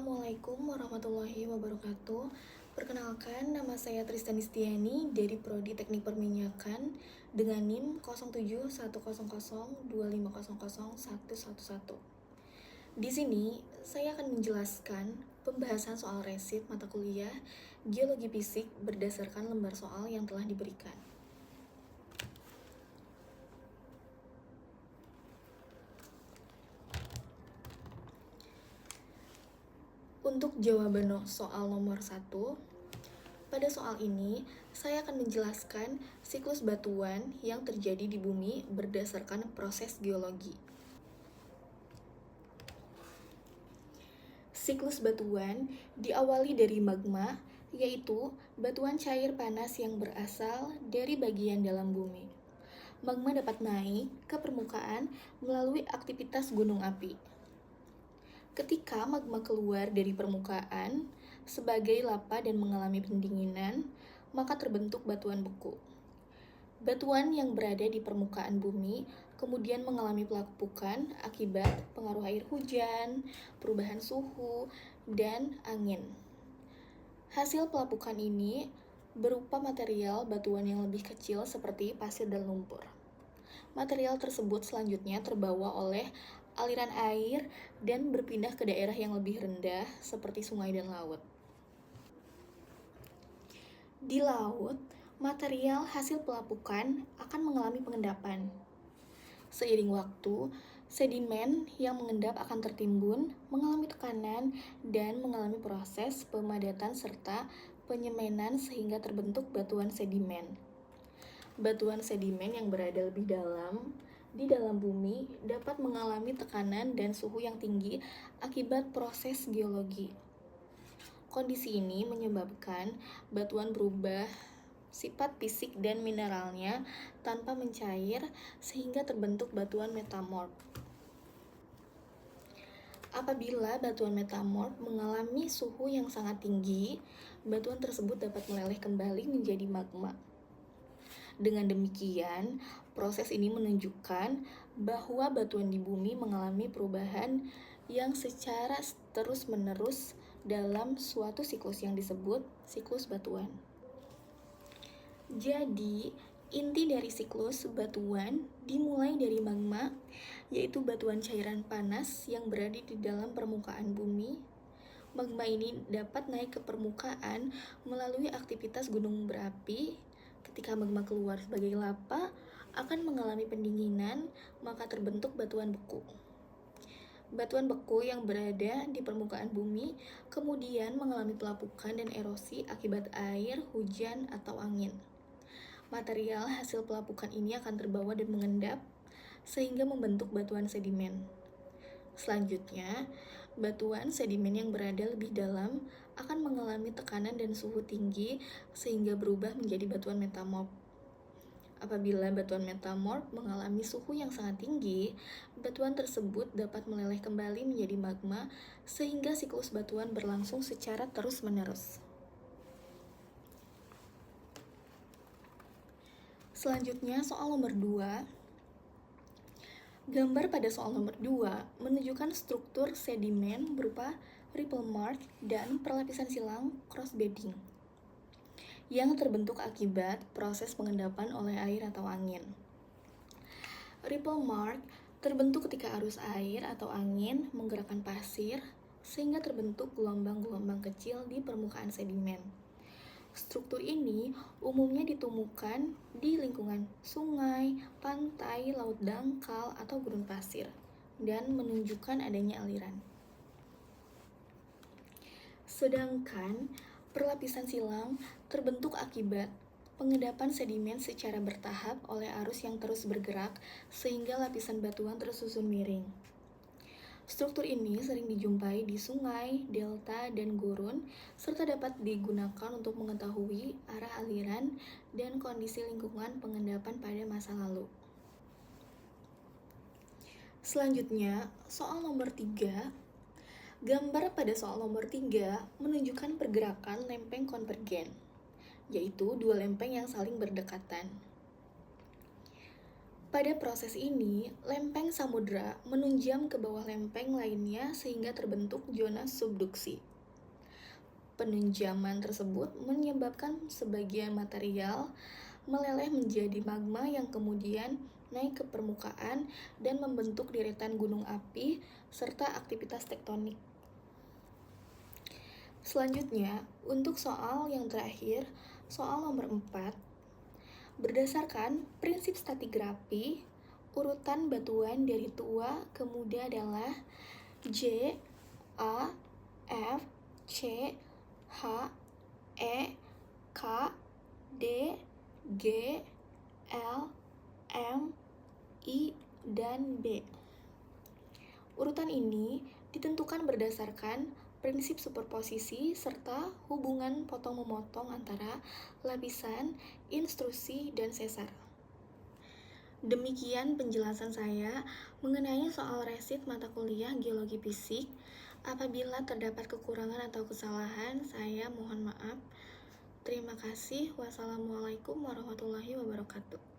Assalamualaikum warahmatullahi wabarakatuh. Perkenalkan, nama saya Tristan Istiani dari Prodi Teknik Perminyakan dengan NIM 071002500111. Di sini, saya akan menjelaskan pembahasan soal resip mata kuliah Geologi Fisik berdasarkan lembar soal yang telah diberikan. Untuk jawaban soal nomor 1, pada soal ini saya akan menjelaskan siklus batuan yang terjadi di bumi berdasarkan proses geologi. Siklus batuan diawali dari magma, yaitu batuan cair panas yang berasal dari bagian dalam bumi. Magma dapat naik ke permukaan melalui aktivitas gunung api. Ketika magma keluar dari permukaan sebagai lava dan mengalami pendinginan, maka terbentuk batuan beku. Batuan yang berada di permukaan bumi kemudian mengalami pelapukan akibat pengaruh air hujan, perubahan suhu, dan angin. Hasil pelapukan ini berupa material batuan yang lebih kecil seperti pasir dan lumpur. Material tersebut selanjutnya terbawa oleh aliran air dan berpindah ke daerah yang lebih rendah seperti sungai dan laut. Di laut, material hasil pelapukan akan mengalami pengendapan. Seiring waktu, sedimen yang mengendap akan tertimbun, mengalami tekanan, dan mengalami proses pemadatan serta penyemenan sehingga terbentuk batuan sedimen. Batuan sedimen yang berada lebih dalam di dalam bumi dapat mengalami tekanan dan suhu yang tinggi akibat proses geologi. Kondisi ini menyebabkan batuan berubah sifat fisik dan mineralnya tanpa mencair sehingga terbentuk batuan metamorf. Apabila batuan metamorf mengalami suhu yang sangat tinggi, batuan tersebut dapat meleleh kembali menjadi magma. Dengan demikian, proses ini menunjukkan bahwa batuan di bumi mengalami perubahan yang secara terus-menerus dalam suatu siklus yang disebut siklus batuan. Jadi, inti dari siklus batuan dimulai dari magma, yaitu batuan cairan panas yang berada di dalam permukaan bumi. Magma ini dapat naik ke permukaan melalui aktivitas gunung berapi. Ketika magma keluar sebagai lava, akan mengalami pendinginan, maka terbentuk batuan beku. Batuan beku yang berada di permukaan bumi kemudian mengalami pelapukan dan erosi akibat air, hujan, atau angin. Material hasil pelapukan ini akan terbawa dan mengendap sehingga membentuk batuan sedimen. Selanjutnya, batuan sedimen yang berada lebih dalam akan mengalami tekanan dan suhu tinggi sehingga berubah menjadi batuan metamorf. Apabila batuan metamorf mengalami suhu yang sangat tinggi, batuan tersebut dapat meleleh kembali menjadi magma sehingga siklus batuan berlangsung secara terus-menerus. Selanjutnya, soal nomor 2. Gambar pada soal nomor 2 menunjukkan struktur sedimen berupa ripple mark dan perlapisan silang cross bedding yang terbentuk akibat proses pengendapan oleh air atau angin. Ripple mark terbentuk ketika arus air atau angin menggerakkan pasir sehingga terbentuk gelombang-gelombang kecil di permukaan sedimen. Struktur ini umumnya ditemukan di lingkungan sungai, pantai, laut dangkal, atau gurun pasir, dan menunjukkan adanya aliran. Sedangkan perlapisan silang terbentuk akibat pengendapan sedimen secara bertahap oleh arus yang terus bergerak sehingga lapisan batuan tersusun miring. Struktur ini sering dijumpai di sungai, delta, dan gurun, serta dapat digunakan untuk mengetahui arah aliran dan kondisi lingkungan pengendapan pada masa lalu. Selanjutnya, soal nomor 3. Gambar pada soal nomor 3 menunjukkan pergerakan lempeng konvergen, yaitu dua lempeng yang saling berdekatan. Pada proses ini, lempeng samudra menunjam ke bawah lempeng lainnya sehingga terbentuk zona subduksi. Penunjaman tersebut menyebabkan sebagian material meleleh menjadi magma yang kemudian naik ke permukaan dan membentuk deretan gunung api serta aktivitas tektonik. Selanjutnya, untuk soal yang terakhir, soal nomor 4, berdasarkan prinsip stratigrafi, urutan batuan dari tua ke muda adalah J, A, F, C, H, E, K, D, G, L, M, I, dan B. Urutan ini ditentukan berdasarkan prinsip superposisi serta hubungan potong-memotong antara lapisan, intrusi, dan sesar. Demikian penjelasan saya mengenai soal resit mata kuliah Geologi Fisik. Apabila terdapat kekurangan atau kesalahan, saya mohon maaf. Terima kasih. Wassalamualaikum warahmatullahi wabarakatuh.